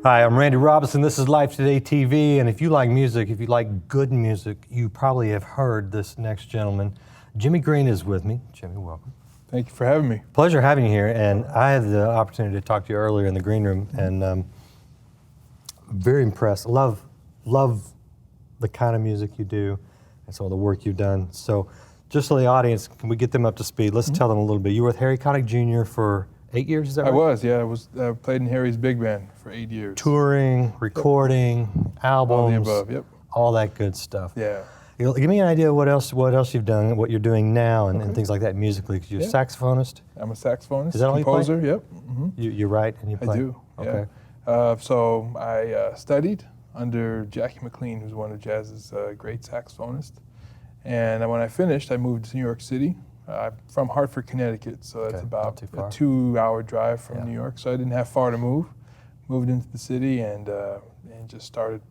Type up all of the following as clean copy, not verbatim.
Hi, I'm Randy Robison. This is Life Today TV, and if you like music, if you like good music, you probably have heard this next gentleman. Jimmy Greene is with me. Jimmy, welcome. Thank you for having me. Pleasure having you here, and I had the opportunity to talk to you earlier in the green room, and very impressed. Love the kind of music you do and some of the work you've done. So just so the audience, can we get them up to speed? Let's tell them a little bit. You were with Harry Connick Jr. for 8 years, is that right? I was, yeah. I played in Harry's big band for 8 years. Touring, recording, albums, all the above, yep. All that good stuff. Yeah. Give me an idea of what else you've done, what you're doing now, and things like that musically, because you're a saxophonist. I'm a saxophonist, Is that all composer, you play? yep. You write and you play? I do, okay. Yeah. So I studied under Jackie McLean, who's one of jazz's great saxophonists. And when I finished, I moved to New York City. I'm from Hartford, Connecticut, so it's about a 2-hour drive from New York. So I didn't have far to move. Moved into the city and just started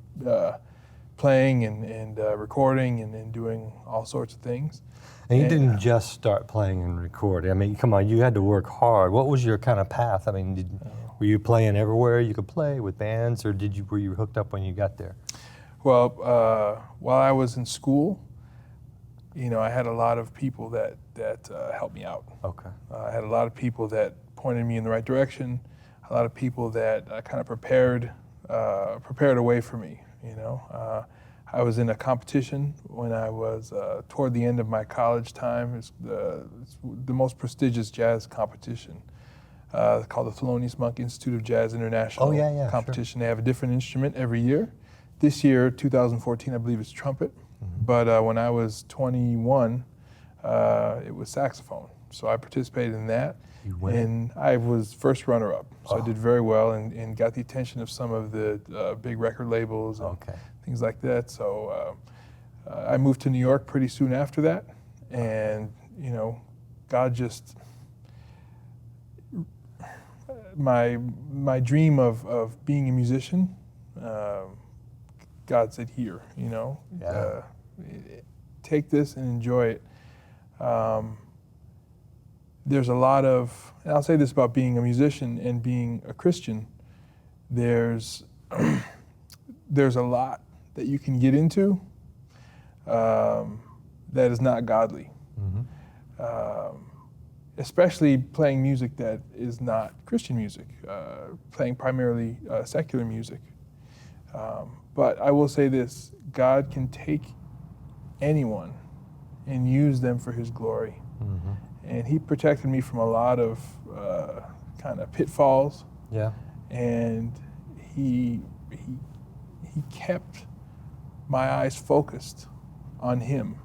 playing and recording and doing all sorts of things. And you didn't just start playing and recording. I mean, come on, you had to work hard. What was your kind of path? I mean, were you playing everywhere you could play with bands, or were you hooked up when you got there? Well, while I was in school, you know, I had a lot of people that helped me out. Okay. I had a lot of people that pointed me in the right direction. A lot of people that kind of prepared a way for me. You know, I was in a competition when I was toward the end of my college time. It's the most prestigious jazz competition called the Thelonious Monk Institute of Jazz International competition. Sure. They have a different instrument every year. This year, 2014, I believe it's trumpet. But when I was 21, it was saxophone. So I participated in that. You win. And I was first runner-up. So I did very well and got the attention of some of the big record labels and things like that. So I moved to New York pretty soon after that. And, you know, God just, my dream of being a musician, God said, here, you know, take this and enjoy it. There's a lot of, and I'll say this about being a musician and being a Christian, there's a lot that you can get into that is not godly. Especially playing music that is not Christian music, playing primarily secular music. But I will say this, God can take anyone and use them for His glory. And He protected me from a lot of kind of pitfalls. Yeah. And he kept my eyes focused on Him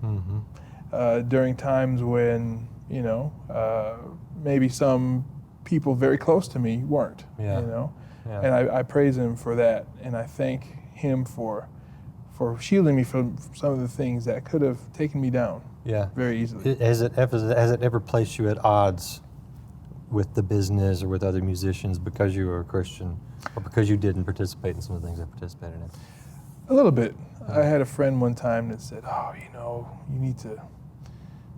during times when, you know, maybe some people very close to me weren't, you know. Yeah. And I praise Him for that, and I thank Him for shielding me from some of the things that could have taken me down very easily. Has it ever placed you at odds with the business or with other musicians because you were a Christian, or because you didn't participate in some of the things I participated in? A little bit. I had a friend one time that said, oh, you know, you need to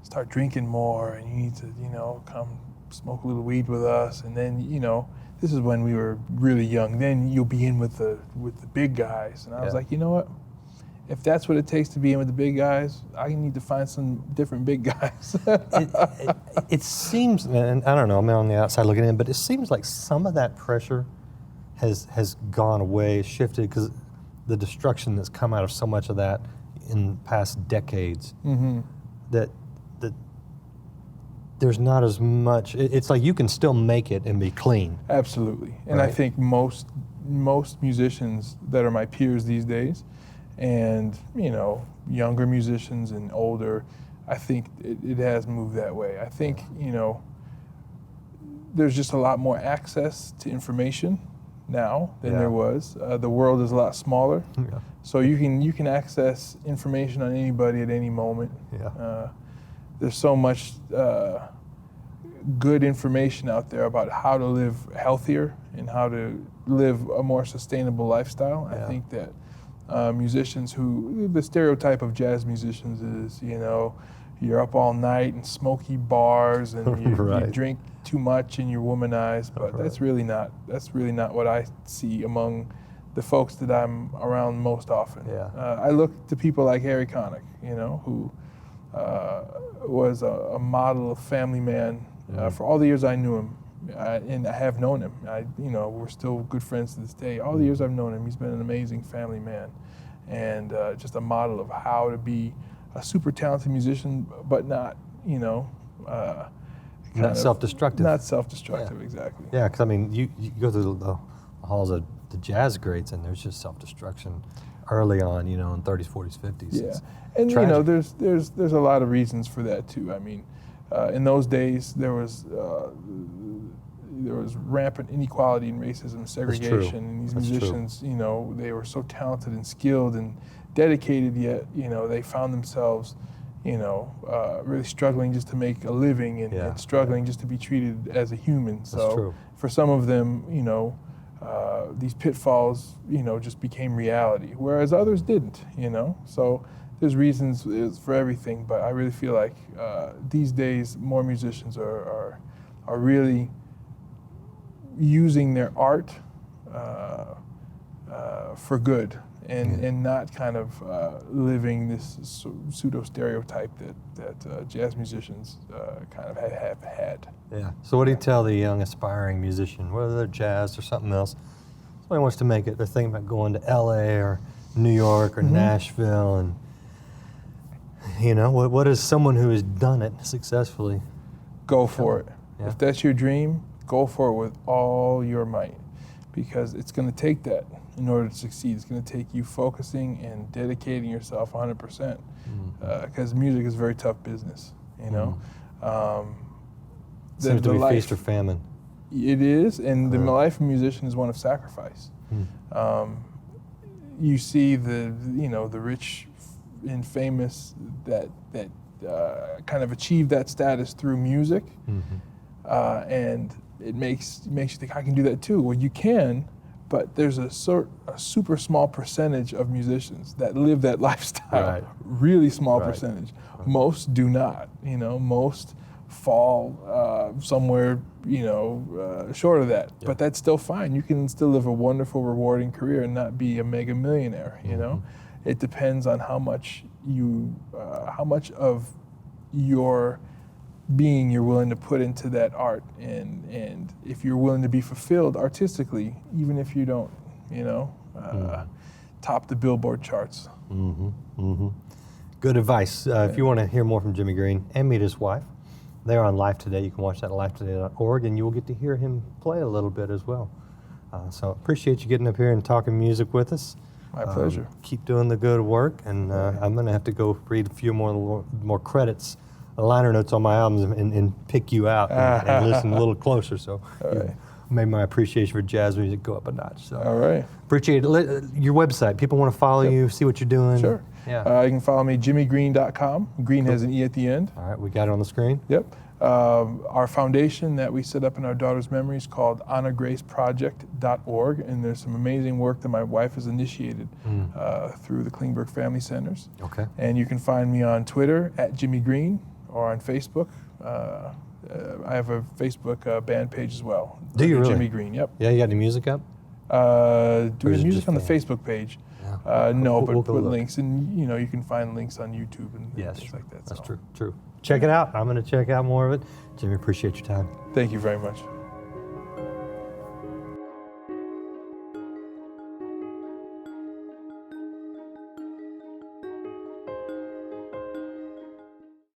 start drinking more, and you need to, you know, come smoke a little weed with us, and then, you know, this is when we were really young, then you'll be in with the big guys. And I was like, you know what? If that's what it takes to be in with the big guys, I need to find some different big guys. it seems, and I don't know, I'm on the outside looking in, but it seems like some of that pressure has gone away, shifted, because the destruction that's come out of so much of that in past decades, that there's not as much. It's like you can still make it and be clean. Absolutely. And I think most musicians that are my peers these days, and, you know, younger musicians and older, I think it has moved that way. I think, you know, there's just a lot more access to information now than there was. The world is a lot smaller, so you can access information on anybody at any moment. There's so much good information out there about how to live healthier and how to live a more sustainable lifestyle. I think that musicians the stereotype of jazz musicians is, you know, you're up all night in smoky bars and you Right. drink too much and you're womanized. But Right. that's really not what I see among the folks that I'm around most often. Yeah. I look to people like Harry Connick, who was a model of family man for all the years I knew him, and I have known him. We're still good friends to this day. All the years I've known him, he's been an amazing family man, and just a model of how to be a super talented musician, but not, Not self-destructive. Not self-destructive, Yeah. exactly. Yeah, because I mean, you go through the halls of the jazz greats, and there's just self-destruction early on, in 30s, 40s, 50s. Yeah, It's and tragic. there's a lot of reasons for that too. I mean, in those days there was rampant inequality and racism, segregation, and these That's true. musicians, they were so talented and skilled and dedicated, yet they found themselves, really struggling just to make a living and, Yeah. and struggling just to be treated as a human. So true. for some of them, these pitfalls, just became reality, whereas others didn't, So there's reasons for everything, but I really feel like these days more musicians are really using their art for good and not kind of living this pseudo stereotype that jazz musicians kind of have had. Yeah. So what do you tell the young aspiring musician, whether they're jazz or something else, somebody wants to make it, they're thinking about going to LA or New York or Nashville, and what is someone who has done it successfully? Go for it. Yeah. If that's your dream, go for it with all your might, because it's going to take that in order to succeed. It's going to take you focusing and dedicating yourself 100%, because music is a very tough business, Seems to be feast or famine. It is, and the life of a musician is one of sacrifice. You see the rich and famous that kind of achieve that status through music, and it makes you think, I can do that too. Well, you can, but there's a super small percentage of musicians that live that lifestyle. Right. Really small Right. percentage. Most do not. Most fall somewhere short of that. Yeah. But that's still fine. You can still live a wonderful, rewarding career and not be a mega millionaire. It depends on how much of your being you're willing to put into that art, and if you're willing to be fulfilled artistically, even if you don't, top the Billboard charts. Good advice. If you want to hear more from Jimmy Greene and meet his wife, they're on Live Today. You can watch that at livetoday.org, and you will get to hear him play a little bit as well. So appreciate you getting up here and talking music with us. My pleasure. Keep doing the good work, and I'm going to have to go read a few more credits, liner notes on my albums, and pick you out and listen a little closer. So you made my appreciation for jazz music go up a notch. So All right. appreciate it. Your website, people want to follow you, see what you're doing. Sure. Yeah. You can follow me, jimmygreene.com. Greene has an E at the end. All right, we got it on the screen. Yep. Our foundation that we set up in our daughter's memory is called honorgraceproject.org, and there's some amazing work that my wife has initiated through the Klingberg Family Centers. Okay. And you can find me on Twitter at Jimmy Greene, or on Facebook. I have a Facebook band page as well. Do you really? Jimmy Greene, yep. Yeah, you got any music up? Doing is it music just on the fan? Facebook page. Yeah. No, but We'll go put look. links, and you can find links on YouTube and Yes, things like that. that's so. true. Check it out. I'm going to check out more of it. Jimmy, appreciate your time. Thank you very much.